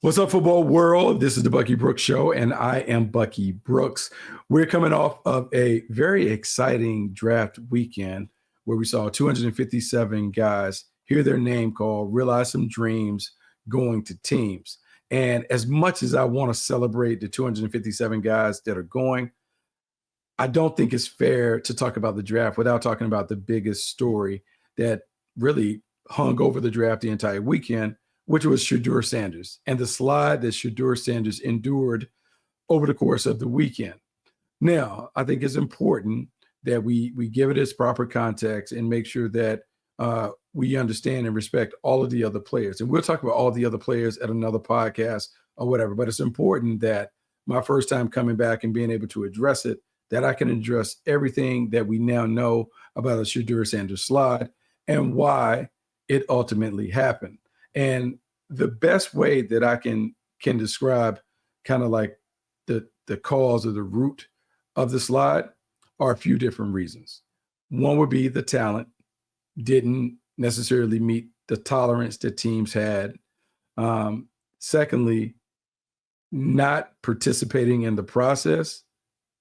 What's up, football world? This is the Bucky Brooks Show, and I am Bucky Brooks. We're coming off of a very exciting draft weekend where we saw 257 guys hear their name called, realize some dreams, going to teams. And as much as I want to celebrate the 257 guys that are going, I don't think it's fair to talk about the draft without talking about the biggest story that really hung over the draft the entire weekend, which was Shedeur Sanders and the slide that Shaduer Sanders endured over the course of the weekend. Now, I think it's important that we give it its proper context and make sure that we understand and respect all of the other players. And we'll talk about all the other players at another podcast or whatever, but it's important that my first time coming back and being able to address it, that I can address everything that we now know about the Shedeur Sanders slide and why it ultimately happened. And the best way that I can describe kind of like the cause or the root of the slide are a few different reasons. One would be the talent didn't necessarily meet the tolerance that teams had. Secondly, not participating in the process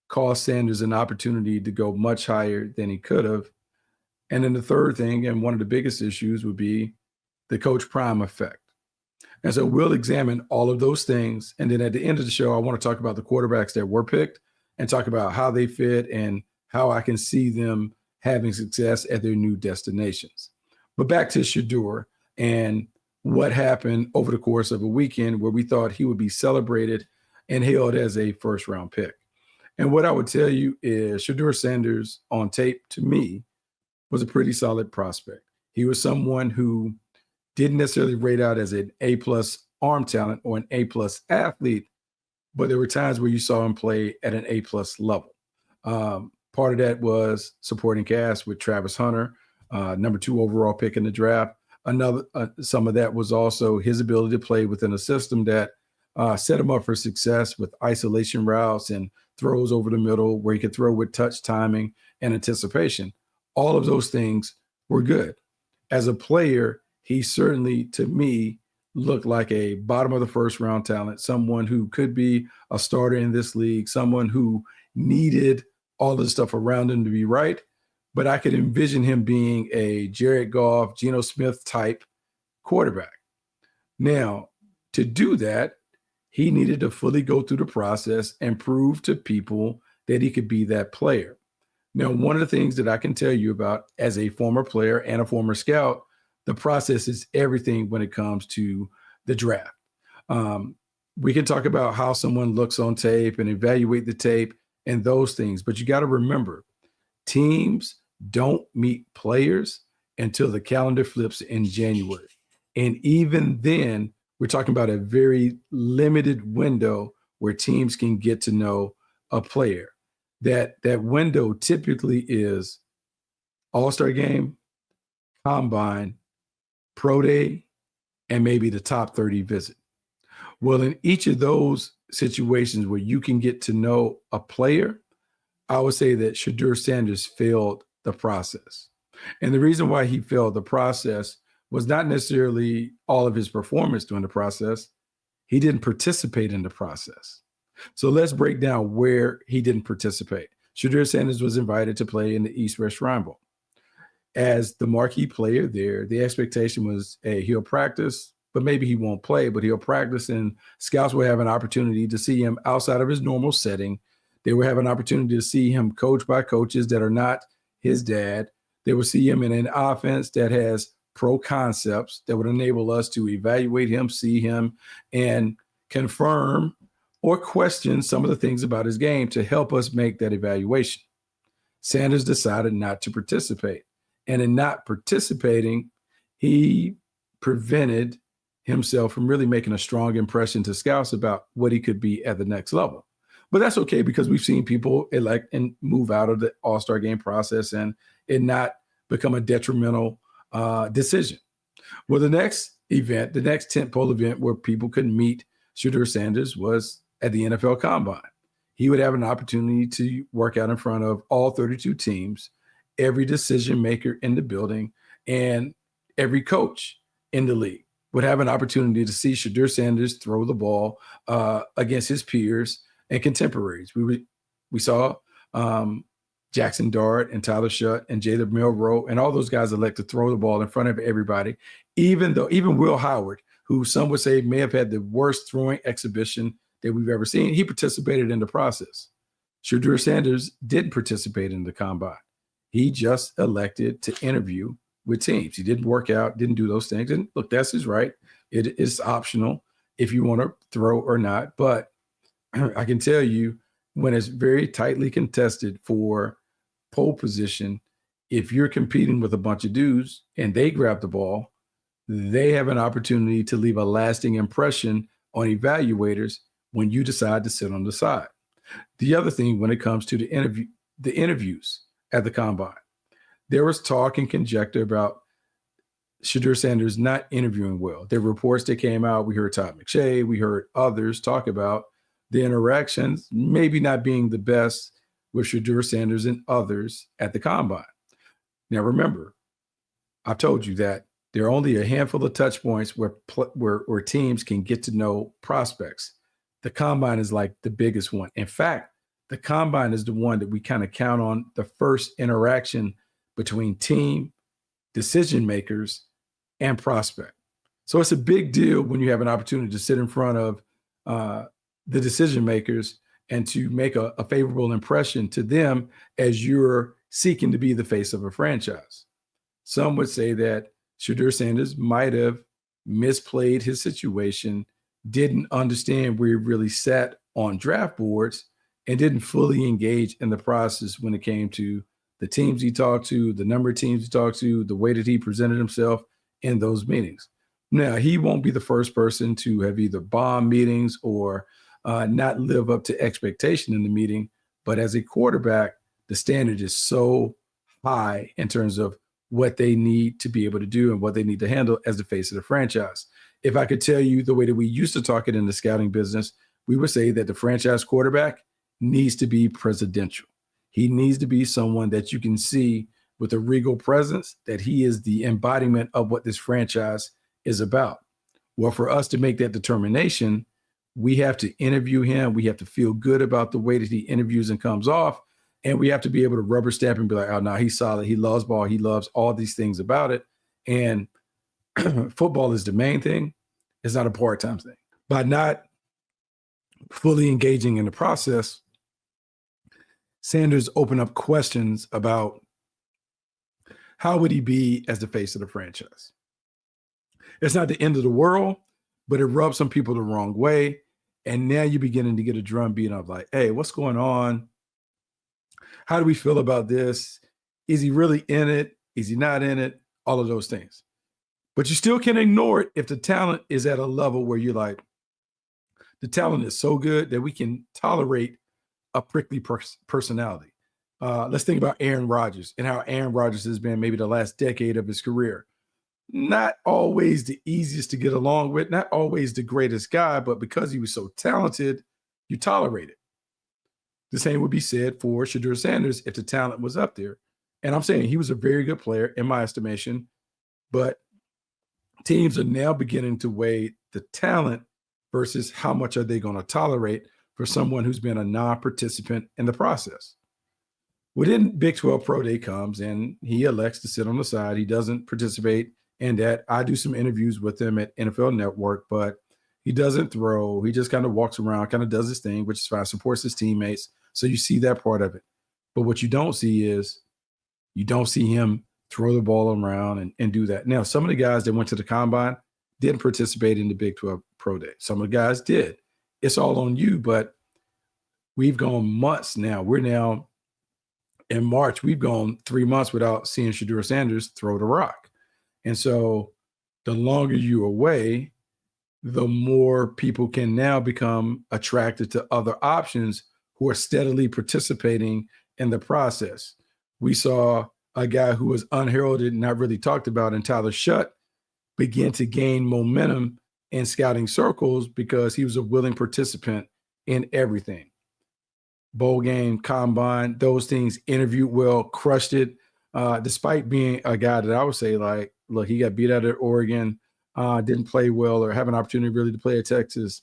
cost Sanders an opportunity to go much higher than he could have. And then the third thing, and one of the biggest issues, would be the Coach Prime effect. And so we'll examine all of those things. And then at the end of the show, I want to talk about the quarterbacks that were picked and talk about how they fit and how I can see them having success at their new destinations. But back to Shedeur and what happened over the course of a weekend where we thought he would be celebrated and hailed as a first-round pick. And what I would tell you is Shaduer Sanders on tape, to me, was a pretty solid prospect. He was someone who didn't necessarily rate out as an A-plus arm talent or an A-plus athlete, but there were times where you saw him play at an A-plus level. Part of that was supporting cast with Travis Hunter, number 2 overall pick in the draft. Some of that was also his ability to play within a system that set him up for success with isolation routes and throws over the middle where he could throw with touch timing and anticipation. All of those things were good. As a player, he certainly, to me, looked like a bottom of the first round talent, someone who could be a starter in this league, someone who needed all the stuff around him to be right. But I could envision him being a Jared Goff, Geno Smith type quarterback. Now, to do that, he needed to fully go through the process and prove to people that he could be that player. Now, one of the things that I can tell you about as a former player and a former scout, the process is everything when it comes to the draft. We can talk about how someone looks on tape and evaluate the tape and those things, but you got to remember, teams don't meet players until the calendar flips in January. And even then, we're talking about a very limited window where teams can get to know a player. That window typically is All-Star game, Combine, Pro Day, and maybe the top 30 visit. Well, in each of those situations where you can get to know a player, I would say that Shaduer Sanders failed the process. And the reason why he failed the process was not necessarily all of his performance during the process. He didn't participate in the process. So let's break down where he didn't participate. Shaduer Sanders was invited to play in the East-West Shrine Bowl. As the marquee player there, the expectation was, hey, he'll practice, but maybe he won't play, but he'll practice, and scouts will have an opportunity to see him outside of his normal setting. They will have an opportunity to see him coached by coaches that are not his dad. They will see him in an offense that has pro concepts that would enable us to evaluate him, see him, and confirm or question some of the things about his game to help us make that evaluation. Sanders decided not to participate. And in not participating, he prevented himself from really making a strong impression to scouts about what he could be at the next level. But that's okay, because we've seen people elect and move out of the All-Star game process and it not become a detrimental decision. Well, the next event, the next tentpole event where people could meet Shaduer Sanders was at the NFL Combine. He would have an opportunity to work out in front of all 32 teams, every decision maker in the building, and every coach in the league. would have an opportunity to see Shedeur Sanders throw the ball against his peers and contemporaries. We saw Jackson Dart and Tyler Shough and Jalen Milroe and all those guys elect to throw the ball in front of everybody, even Will Howard, who some would say may have had the worst throwing exhibition that we've ever seen, he participated in the process. Shaduer Sanders didn't participate in the combine. He just elected to interview with teams. He didn't work out, didn't do those things. And look, that's his right. It is optional if you want to throw or not. But I can tell you, when it's very tightly contested for pole position, if you're competing with a bunch of dudes and they grab the ball, they have an opportunity to leave a lasting impression on evaluators when you decide to sit on the side. The other thing, when it comes to the interviews at the combine, there was talk and conjecture about Shaduer Sanders not interviewing well. There were reports that came out. We heard Todd McShay. We heard others talk about the interactions maybe not being the best with Shaduer Sanders and others at the combine. Now, remember, I've told you that there are only a handful of touch points where teams can get to know prospects. The combine is like the biggest one. In fact, the combine is the one that we kind of count on the first interaction between team, decision makers, and prospect. So it's a big deal when you have an opportunity to sit in front of the decision makers and to make a favorable impression to them as you're seeking to be the face of a franchise. Some would say that Shaduer Sanders might have misplayed his situation, didn't understand where he really sat on draft boards, and didn't fully engage in the process when it came to the teams he talked to, the number of teams he talked to, the way that he presented himself in those meetings. Now, he won't be the first person to have either bombed meetings or not live up to expectation in the meeting. But as a quarterback, the standard is so high in terms of what they need to be able to do and what they need to handle as the face of the franchise. If I could tell you the way that we used to talk it in the scouting business, we would say that the franchise quarterback needs to be presidential. He needs to be someone that you can see with a regal presence, that he is the embodiment of what this franchise is about. Well, for us to make that determination, we have to interview him. We have to feel good about the way that he interviews and comes off. And we have to be able to rubber stamp and be like, oh, no, he's solid. He loves ball. He loves all these things about it. And football is the main thing. It's not a part-time thing. By not fully engaging in the process, Sanders opened up questions about how would he be as the face of the franchise. It's not the end of the world, but it rubs some people the wrong way. And now you're beginning to get a drum beat of like, hey, what's going on? How do we feel about this? Is he really in it? Is he not in it? All of those things. But you still can't ignore it if the talent is at a level where you're like, the talent is so good that we can tolerate a prickly personality. Let's think about Aaron Rodgers and how Aaron Rodgers has been maybe the last decade of his career. Not always the easiest to get along with, not always the greatest guy, but because he was so talented, you tolerate it. The same would be said for Shaduer Sanders if the talent was up there. And I'm saying he was a very good player in my estimation, but teams are now beginning to weigh the talent versus how much are they going to tolerate for someone who's been a non-participant in the process. Within Big 12 Pro Day comes and he elects to sit on the side. He doesn't participate in that. I do some interviews with him at NFL Network, but he doesn't throw. He just kind of walks around, kind of does his thing, which is fine, supports his teammates. So you see that part of it. But what you don't see is you don't see him throw the ball around and do that. Now, some of the guys that went to the combine didn't participate in the Big 12 Pro Day. Some of the guys did. It's all on you, but we've gone months now. We're now in March. We've gone 3 months without seeing Shaduer Sanders throw the rock. And so the longer you're away, the more people can now become attracted to other options who are steadily participating in the process. We saw a guy who was unheralded, not really talked about, and Tyler Shough begin to gain momentum in scouting circles because he was a willing participant in everything. Bowl game, combine, those things, interviewed well, crushed it, despite being a guy that I would say, like, look, he got beat out at Oregon. didn't play well or have an opportunity really to play at Texas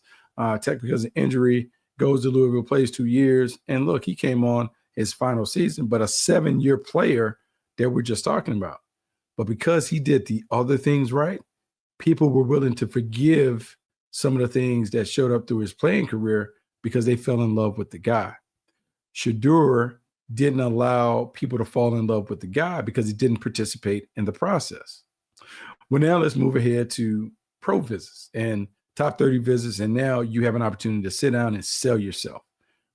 Tech because of injury, goes to Louisville, plays 2 years. And look, he came on his final season, but a 7-year player that we're just talking about. But because he did the other things right, people were willing to forgive some of the things that showed up through his playing career because they fell in love with the guy. Shedeur didn't allow people to fall in love with the guy because he didn't participate in the process. Well, now let's move ahead to pro visits and top 30 visits. And now you have an opportunity to sit down and sell yourself,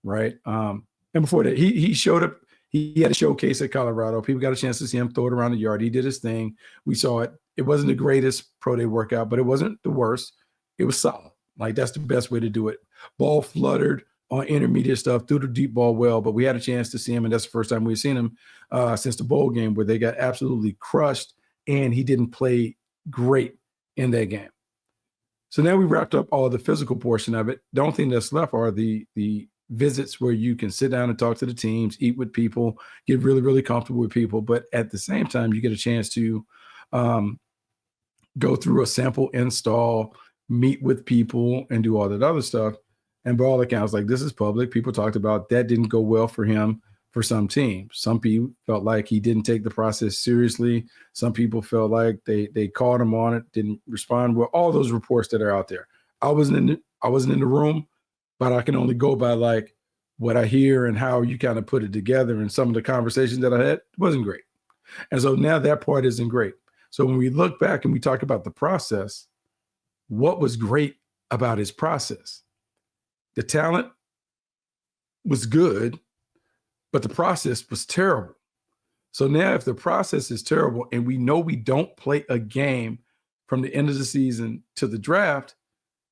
right? And before that, he showed up. He had a showcase at Colorado. People got a chance to see him throw it around the yard. He did his thing. We saw it. It wasn't the greatest pro day workout, but it wasn't the worst. It was solid. Like, that's the best way to do it. Ball fluttered on intermediate stuff, threw the deep ball well, but we had a chance to see him, and that's the first time we've seen him since the bowl game where they got absolutely crushed, and he didn't play great in that game. So now we wrapped up all of the physical portion of it. The only thing that's left are the visits where you can sit down and talk to the teams, eat with people, get really, really comfortable with people. But at the same time, you get a chance to go through a sample install, meet with people, and do all that other stuff. And by all accounts, like, this is public. People talked about that didn't go well for him for some teams. Some people felt like he didn't take the process seriously. Some people felt like they called him on it, didn't respond well. All those reports that are out there. I wasn't in the room, but I can only go by like what I hear and how you kind of put it together. And some of the conversations that I had wasn't great. And so now that part isn't great. So when we look back and we talk about the process, what was great about his process? The talent was good, but the process was terrible. So now if the process is terrible and we know we don't play a game from the end of the season to the draft,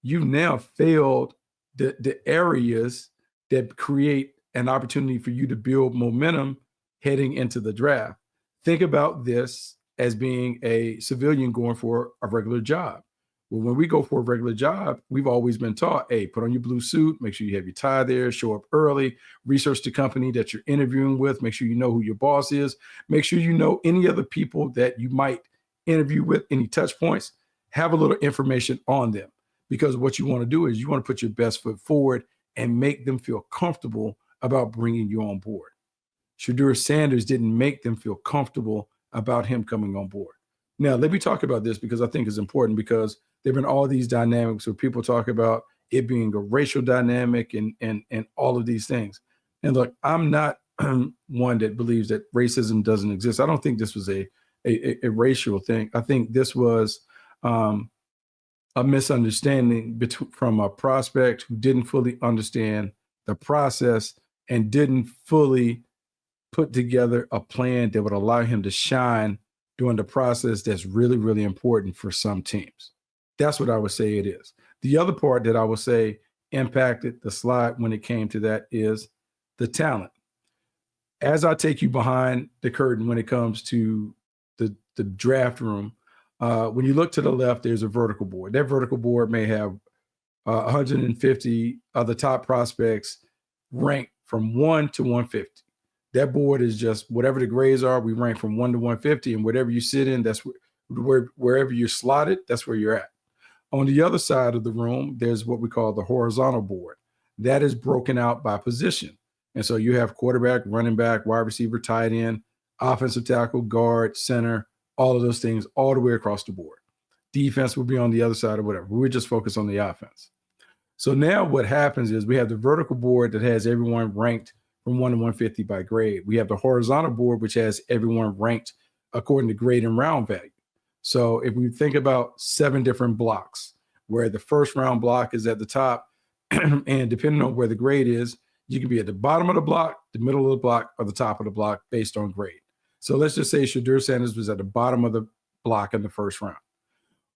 you've now failed the areas that create an opportunity for you to build momentum heading into the draft. Think about this as being a civilian going for a regular job. Well, when we go for a regular job, we've always been taught, hey, put on your blue suit, make sure you have your tie there, show up early, research the company that you're interviewing with, make sure you know who your boss is, make sure you know any other people that you might interview with, any touch points, have a little information on them. Because what you want to do is you want to put your best foot forward and make them feel comfortable about bringing you on board. Shaduer Sanders didn't make them feel comfortable about him coming on board. Now, let me talk about this because I think it's important, because there have been all these dynamics where people talk about it being a racial dynamic and all of these things. And look, I'm not one that believes that racism doesn't exist. I don't think this was a racial thing. I think this was a misunderstanding from a prospect who didn't fully understand the process and didn't fully put together a plan that would allow him to shine during the process that's really, really important for some teams. That's what I would say it is. The other part that I would say impacted the slide when it came to that is the talent. As I take you behind the curtain when it comes to the draft room, when you look to the left, there's a vertical board. That vertical board may have 150 of the top prospects ranked from 1 to 150. That board is just whatever the grades are. We rank from 1 to 150, and whatever you sit in, that's wherever you're slotted, that's where you're at. On the other side of the room, there's what we call the horizontal board. That is broken out by position. And so you have quarterback, running back, wide receiver, tight end, offensive tackle, guard, center, all of those things all the way across the board. Defense will be on the other side or whatever. We're just focused on the offense. So now what happens is we have the vertical board that has everyone ranked from 1 to 150 by grade. We have the horizontal board, which has everyone ranked according to grade and round value. So if we think about 7 different blocks, where the first round block is at the top, and depending on where the grade is, you can be at the bottom of the block, the middle of the block, or the top of the block based on grade. So let's just say Shedeur Sanders was at the bottom of the block in the first round.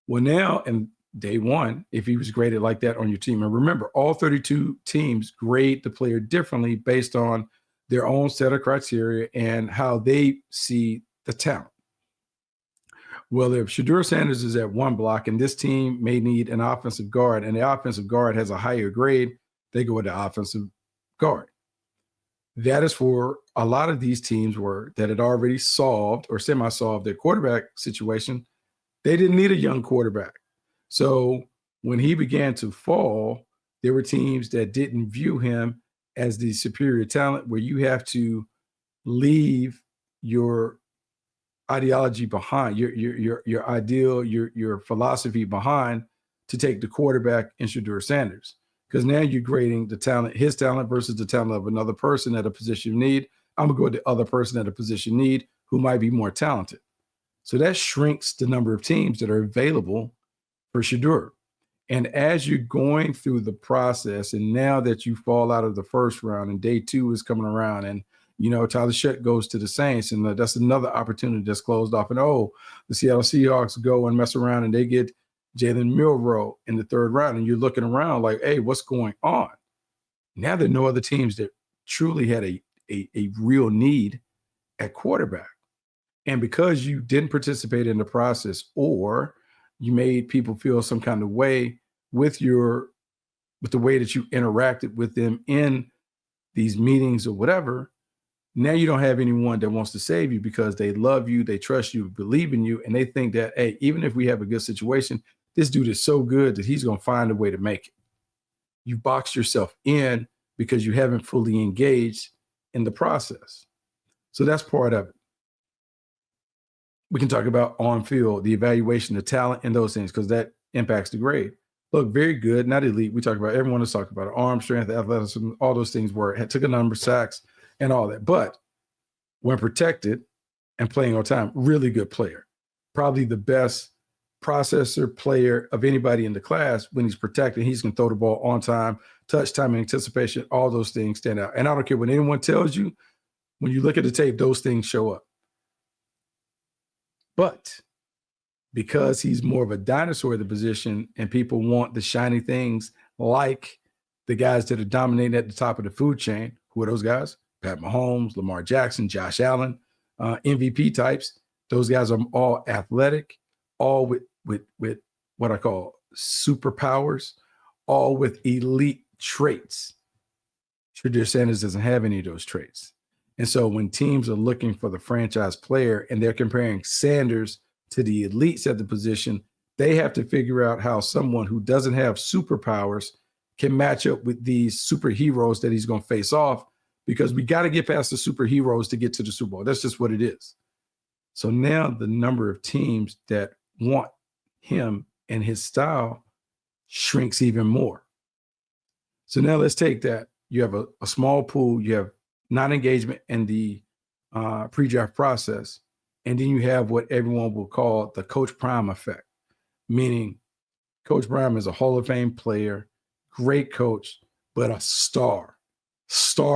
Well, now in day one, if he was graded like that on your team, and remember, all 32 teams grade the player differently based on their own set of criteria and how they see the talent. Well, if Shedeur Sanders is at one block and this team may need an offensive guard, and the offensive guard has a higher grade, they go with the offensive guard. That is for a lot of these teams that had already solved or semi-solved their quarterback situation. They didn't need a young quarterback. So when he began to fall, there were teams that didn't view him as the superior talent, where you have to leave your ideology behind, your ideal, your philosophy behind, to take the quarterback in Shedeur Sanders. Because now you're grading the talent, his talent versus the talent of another person at a position of need. I'm gonna go with the other person at a position of need who might be more talented. So that shrinks the number of teams that are available for Shedeur. And as you're going through the process, and now that you fall out of the first round and day 2 is coming around, and Tyler Shough goes to the Saints, and that's another opportunity that's closed off. And the Seattle Seahawks go and mess around and they get Jalen Milroe in the 3rd round, and you're looking around like, hey, what's going on? Now there are no other teams that truly had a real need at quarterback. And because you didn't participate in the process, or you made people feel some kind of way with the way that you interacted with them in these meetings or whatever, now you don't have anyone that wants to save you, because they love you, they trust you, believe in you, and they think that, hey, even if we have a good situation, this dude is so good that he's going to find a way to make it. You box yourself in because you haven't fully engaged in the process. So that's part of it. We can talk about on field, the evaluation, the talent, and those things, because that impacts the grade. Look, very good, not elite. We talk about, everyone is talking about it, arm strength, athleticism, all those things took a number of sacks and all that. But when protected and playing on time, really good player. Probably the best processor player of anybody in the class. When he's protected, he's going to throw the ball on time, touch time, and anticipation, all those things stand out. And I don't care what anyone tells you, when you look at the tape, those things show up. But because he's more of a dinosaur at the position, and people want the shiny things like the guys that are dominating at the top of the food chain. Who are those guys? Pat Mahomes, Lamar Jackson, Josh Allen, MVP types. Those guys are all athletic, all with what I call superpowers, all with elite traits. Shaduer Sanders doesn't have any of those traits. And so when teams are looking for the franchise player and they're comparing Sanders to the elites at the position, they have to figure out how someone who doesn't have superpowers can match up with these superheroes that he's going to face off, because we got to get past the superheroes to get to the Super Bowl. That's just what it is. So now the number of teams that want him and his style shrinks even more. So now let's take that. You have a small pool, you have non-engagement in the pre-draft process, and then you have what everyone will call the Coach Prime effect, meaning Coach Prime is a Hall of Fame player, great coach, but a star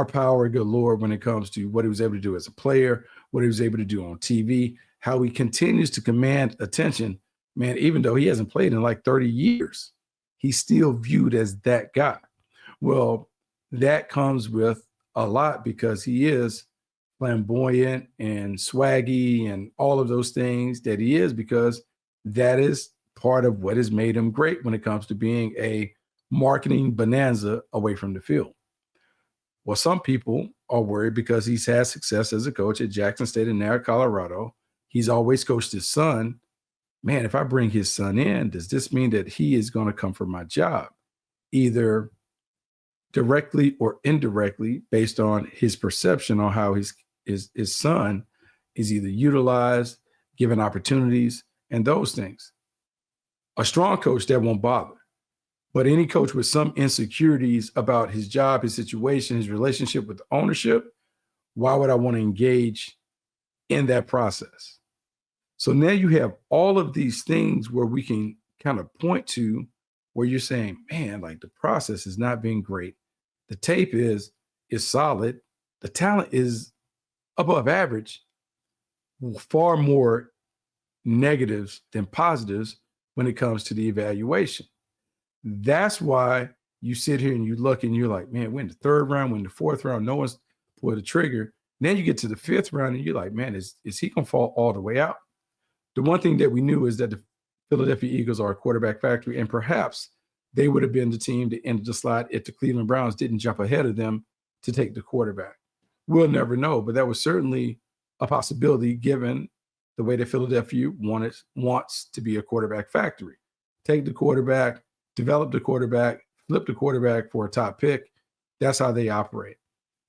power galore when it comes to what he was able to do as a player, what he was able to do on TV, how he continues to command attention. Man, even though he hasn't played in like 30 years, he's still viewed as that guy. Well, that comes with a lot, because he is flamboyant and swaggy and all of those things that he is, because that is part of what has made him great when it comes to being a marketing bonanza away from the field. Well, some people are worried because he's had success as a coach at Jackson State and now at Colorado. He's always coached his son. Man, if I bring his son in, does this mean that he is going to come for my job? Either directly or indirectly, based on his perception on how his son is either utilized, given opportunities, and those things. A strong coach, that won't bother. But any coach with some insecurities about his job, his situation, his relationship with the ownership, why would I want to engage in that process? So now you have all of these things where we can kind of point to where you're saying, man, like the process is not being great. The tape is solid. The talent is above average. Far more negatives than positives when it comes to the evaluation. That's why you sit here and you look and you're like, man, we're in the 3rd round, we're in the 4th round, no one's pulled the trigger. Then you get to the 5th round and you're like, man, is he going to fall all the way out? The one thing that we knew is that the Philadelphia Eagles are a quarterback factory, and perhaps they would have been the team that ended the slide if the Cleveland Browns didn't jump ahead of them to take the quarterback. We'll never know, but that was certainly a possibility given the way that Philadelphia wants to be a quarterback factory. take the quarterback, develop the quarterback, flip the quarterback for a top pick. That's how they operate.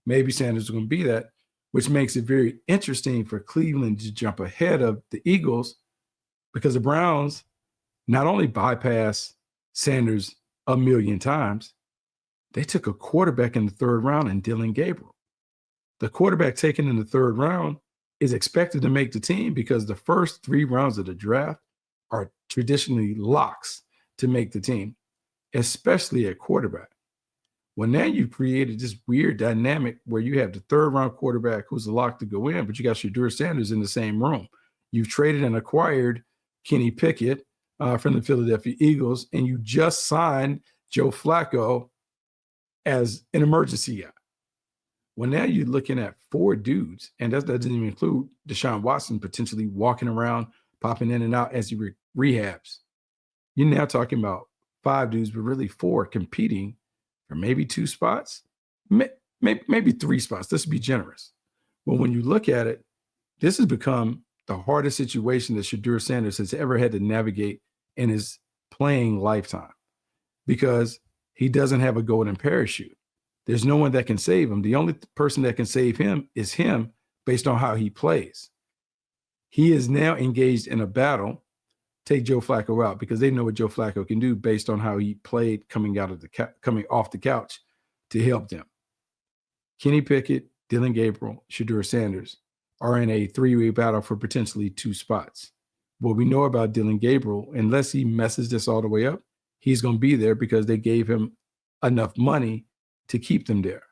Maybe Sanders is going to be that, which makes it very interesting for Cleveland to jump ahead of the Eagles, because the Browns not only bypassed Sanders a million times, they took a quarterback in the third round in Dillon Gabriel. The quarterback taken in the third round is expected to make the team because the first 3 rounds of the draft are traditionally locks to make the team, especially at quarterback. Well, now you've created this weird dynamic where you have the third round quarterback who's a lock to go in, but you got Shaduer Sanders in the same room. You've traded and acquired Kenny Pickett from the Philadelphia Eagles, and you just signed Joe Flacco as an emergency guy. Well, now you're looking at 4 dudes, and that doesn't even include Deshaun Watson potentially walking around, popping in and out as he rehabs. You're now talking about 5 dudes, but really 4 competing for maybe 2 spots, maybe 3 spots. Let's be generous. But when you look at it, this has become the hardest situation that Shaduer Sanders has ever had to navigate in his playing lifetime, because he doesn't have a golden parachute. There's no one that can save him. The only person that can save him is him based on how he plays. He is now engaged in a battle. Take Joe Flacco out, because they know what Joe Flacco can do based on how he played coming off the couch to help them. Kenny Pickett, Dillon Gabriel, Shedeur Sanders are in a 3-way battle for potentially 2 spots. What we know about Dillon Gabriel, unless he messes this all the way up, he's going to be there because they gave him enough money to keep them there.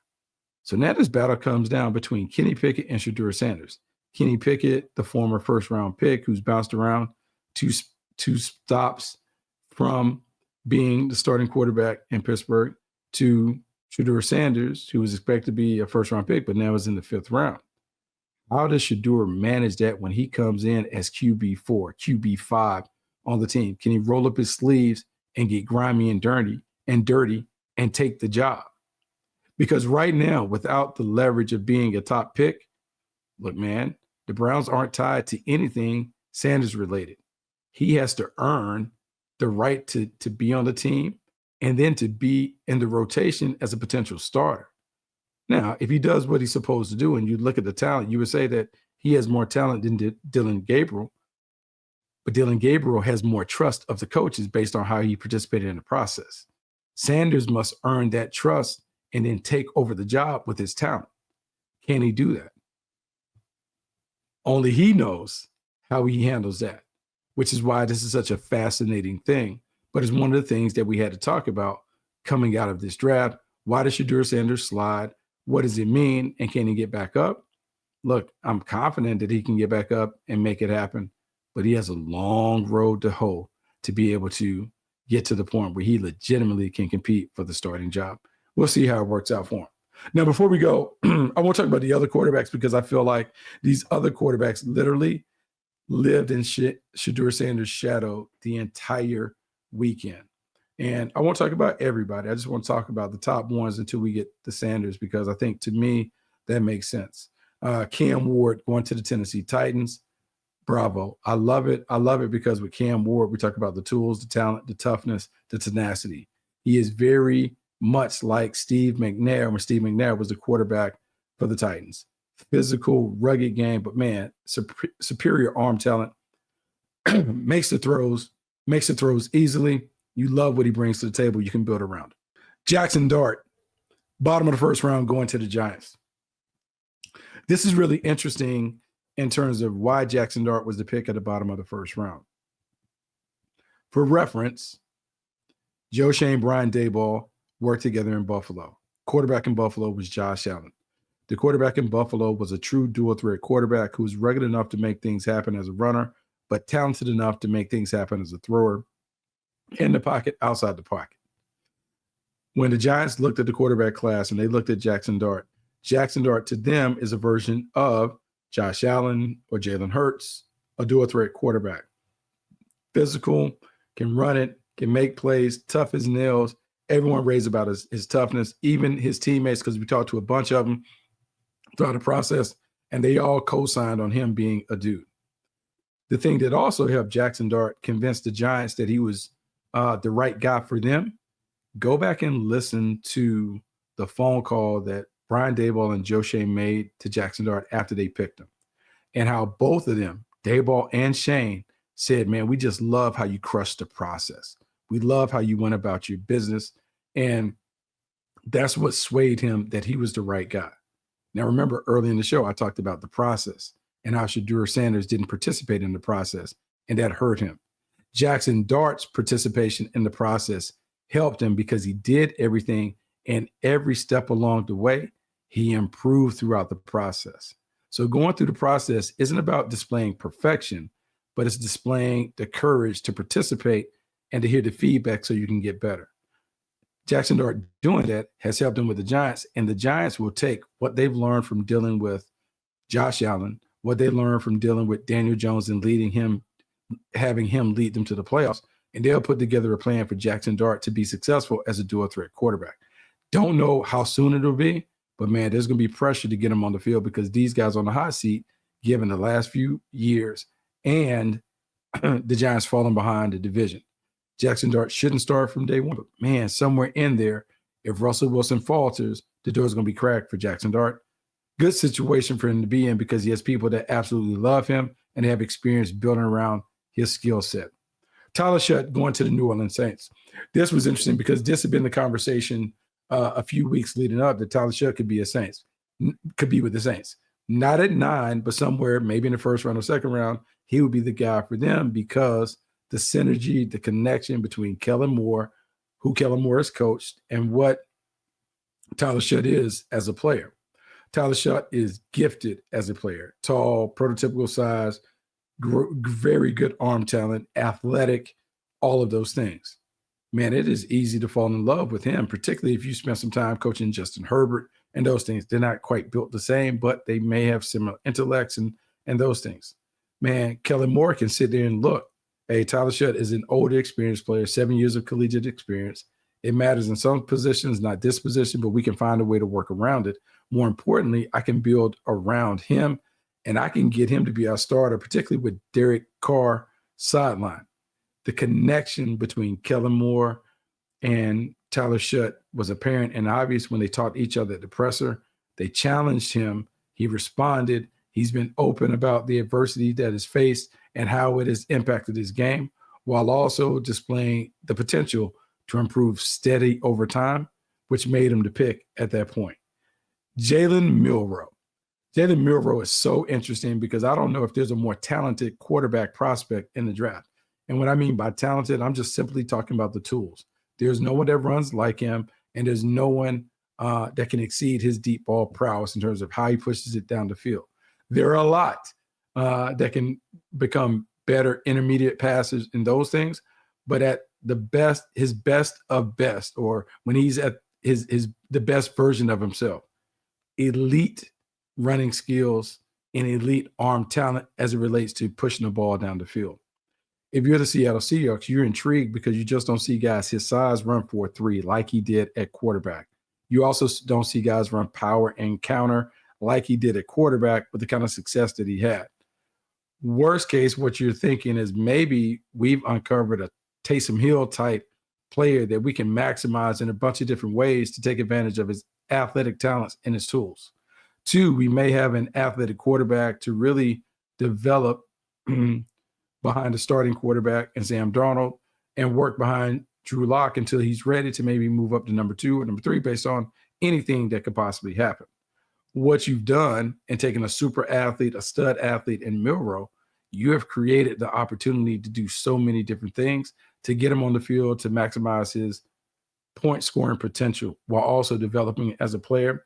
So now this battle comes down between Kenny Pickett and Shedeur Sanders. Kenny Pickett, the former first-round pick who's bounced around two stops from being the starting quarterback in Pittsburgh, to Shedeur Sanders, who was expected to be a first-round pick, but now is in the 5th round. How does Shedeur manage that when he comes in as QB4, QB5 on the team? Can he roll up his sleeves and get grimy and dirty and take the job? Because right now, without the leverage of being a top pick, look, man, the Browns aren't tied to anything Sanders related. He has to earn the right to be on the team and then to be in the rotation as a potential starter. Now, if he does what he's supposed to do and you look at the talent, you would say that he has more talent than Dillon Gabriel, but Dillon Gabriel has more trust of the coaches based on how he participated in the process. Sanders must earn that trust and then take over the job with his talent. Can he do that? Only he knows how he handles that, which is why this is such a fascinating thing. But it's one of the things that we had to talk about coming out of this draft. Why does Shaduer Sanders slide? What does it mean? And can he get back up? Look, I'm confident that he can get back up and make it happen, but he has a long road to hoe to be able to get to the point where he legitimately can compete for the starting job. We'll see how it works out for him. Now, before we go, I want to talk about the other quarterbacks, because I feel like these other quarterbacks literally lived in Shaduer Sanders' shadow the entire weekend. And I won't talk about everybody. I just want to talk about the top ones until we get the Sanders, because I think, to me, that makes sense. Cam Ward going to the Tennessee Titans. Bravo. I love it. I love it because with Cam Ward, we talk about the tools, the talent, the toughness, the tenacity. He is very much like Steve McNair when Steve McNair was the quarterback for the Titans. Physical, rugged game, but man, superior arm talent. makes the throws easily. You love what he brings to the table. You can build around it. Jackson Dart, bottom of the 1st round, going to the Giants. This is really interesting in terms of why Jackson Dart was the pick at the bottom of the 1st round. For reference, Joe Shane, Brian Daboll worked together in Buffalo. Quarterback in Buffalo was Josh Allen. The quarterback in Buffalo was a true dual-threat quarterback who was rugged enough to make things happen as a runner, but talented enough to make things happen as a thrower, in the pocket, outside the pocket. When the Giants looked at the quarterback class and they looked at Jackson Dart to them is a version of Josh Allen or Jalen Hurts, a dual-threat quarterback. Physical, can run it, can make plays, tough as nails. Everyone raves about his toughness, even his teammates, because we talked to a bunch of them throughout the process, and they all co-signed on him being a dude. The thing that also helped Jackson Dart convince the Giants that he was the right guy for them, go back and listen to the phone call that Brian Daboll and Joe Shane made to Jackson Dart after they picked him, and how both of them, Daboll and Shane, said, man, we just love how you crushed the process. We love how you went about your business. And that's what swayed him that he was the right guy. Now, remember early in the show, I talked about the process and how Shaduer Sanders didn't participate in the process, and that hurt him. Jackson Dart's participation in the process helped him because he did everything, and every step along the way, he improved throughout the process. So going through the process isn't about displaying perfection, but it's displaying the courage to participate and to hear the feedback so you can get better. Jackson Dart doing that has helped him with the Giants, and the Giants will take what they've learned from dealing with Josh Allen, what they learned from dealing with Daniel Jones and having him lead them to the playoffs, and they'll put together a plan for Jackson Dart to be successful as a dual threat quarterback. Don't know how soon it'll be, but man, there's going to be pressure to get him on the field because these guys on the hot seat, given the last few years, and the Giants falling behind the division. Jackson Dart shouldn't start from day one, but man, somewhere in there, if Russell Wilson falters, the door's going to be cracked for Jackson Dart. Good situation for him to be in because he has people that absolutely love him and have experience building around his skill set. Tyler Shough going to the New Orleans Saints. This was interesting because this had been the conversation a few weeks leading up that Tyler Shough could be with the Saints. Not at 9, but somewhere maybe in the first round or second round, he would be the guy for them because the synergy, the connection between Kellen Moore, who Kellen Moore has coached, and what Tyler Shough is as a player. Tyler Shough is gifted as a player, tall, prototypical size, very good arm talent, athletic, all of those things. Man, it is easy to fall in love with him, particularly if you spend some time coaching Justin Herbert and those things. They're not quite built the same, but they may have similar intellects and those things. Man, Kellen Moore can sit there and look. Hey, Tyler Shough is an older, experienced player, 7 years of collegiate experience. It matters in some positions, not this position, but we can find a way to work around it. More importantly, I can build around him, and I can get him to be our starter, particularly with Derek Carr sideline. The connection between Kellen Moore and Tyler Shough was apparent and obvious when they taught each other at the presser. They challenged him. He responded. He's been open about the adversity that is faced and how it has impacted his game, while also displaying the potential to improve steady over time, which made him the pick at that point. Jalen Milroe. Jalen Milroe is so interesting because I don't know if there's a more talented quarterback prospect in the draft. And what I mean by talented, I'm just simply talking about the tools. There's no one that runs like him, and there's no one that can exceed his deep ball prowess in terms of how he pushes it down the field. There are a lot that can become better intermediate passers in those things, but at the best, his best of best, or when he's at the best version of himself, elite running skills and elite arm talent as it relates to pushing the ball down the field. If you're the Seattle Seahawks, you're intrigued because you just don't see guys his size run 4.3 like he did at quarterback. You also don't see guys run power and counter like he did at quarterback with the kind of success that he had. Worst case, what you're thinking is maybe we've uncovered a Taysom Hill type player that we can maximize in a bunch of different ways to take advantage of his athletic talents and his tools. 2, we may have an athletic quarterback to really develop behind the starting quarterback and Sam Darnold and work behind Drew Lock until he's ready to maybe move up to number 2 or number 3 based on anything that could possibly happen. What you've done and taken a super athlete, a stud athlete in Milroe, you have created the opportunity to do so many different things to get him on the field, to maximize his point scoring potential while also developing as a player.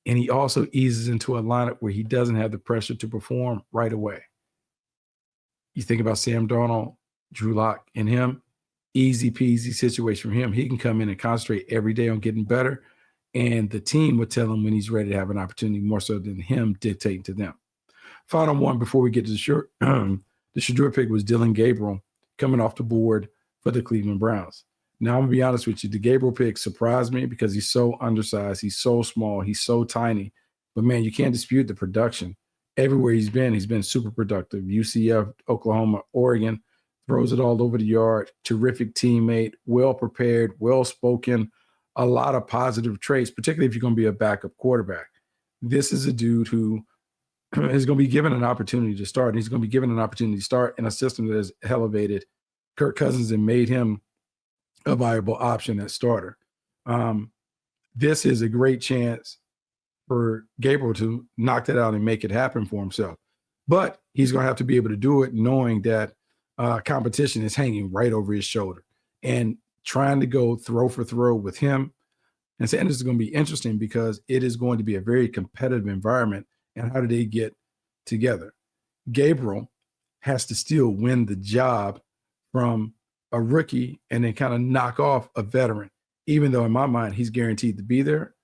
And he also eases into a lineup where he doesn't have the pressure to perform right away. You think about Sam Darnold, Drew Lock, and him, easy peasy situation for him. He can come in and concentrate every day on getting better. And the team would tell him when he's ready to have an opportunity more so than him dictating to them. Final one before we get to the Shaduer pick was Dylan Gabriel coming off the board for the Cleveland Browns. Now, I'm going to be honest with you. The Gabriel pick surprised me because he's so undersized. He's so small. He's so tiny. But, man, you can't dispute the production. Everywhere he's been super productive. UCF, Oklahoma, Oregon, throws it all over the yard, terrific teammate, well prepared, well spoken, a lot of positive traits, particularly if you're going to be a backup quarterback. This is a dude who is going to be given an opportunity to start. And he's going to be given an opportunity to start in a system that has elevated Kirk Cousins and made him a viable option at starter. This is a great chance for Gabriel to knock that out and make it happen for himself. But he's going to have to be able to do it knowing that competition is hanging right over his shoulder. And trying to go throw for throw with him and Sanders is going to be interesting because it is going to be a very competitive environment. And how do they get together? Gabriel has to still win the job from a rookie and then kind of knock off a veteran, even though in my mind, he's guaranteed to be there.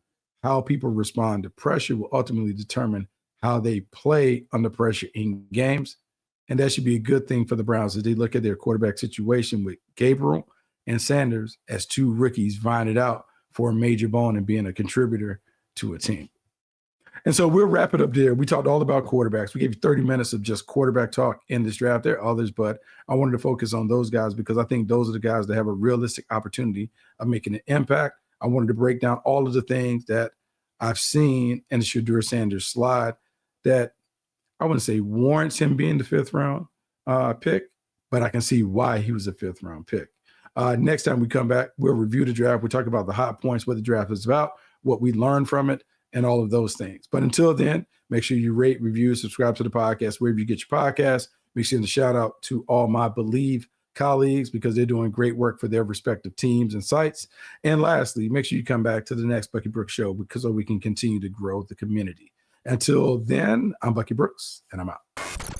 How people respond to pressure will ultimately determine how they play under pressure in games. And that should be a good thing for the Browns as they look at their quarterback situation with Gabriel and Sanders as two rookies vying it out for a major bone and being a contributor to a team. And so we'll wrap it up there. We talked all about quarterbacks. We gave you 30 minutes of just quarterback talk in this draft. There are others, but I wanted to focus on those guys because I think those are the guys that have a realistic opportunity of making an impact. I wanted to break down all of the things that I've seen in the Shaduer Sanders slide that I wouldn't say warrants him being the fifth round pick, but I can see why he was a fifth round pick. Next time we come back, we'll review the draft. We'll talk about the hot points, what the draft is about, what we learned from it, and all of those things. But until then, make sure you rate, review, subscribe to the podcast, wherever you get your podcast. Make sure to shout out to all my Believe colleagues because they're doing great work for their respective teams and sites. And lastly, make sure you come back to the next Bucky Brooks Show because so we can continue to grow the community. Until then, I'm Bucky Brooks, and I'm out.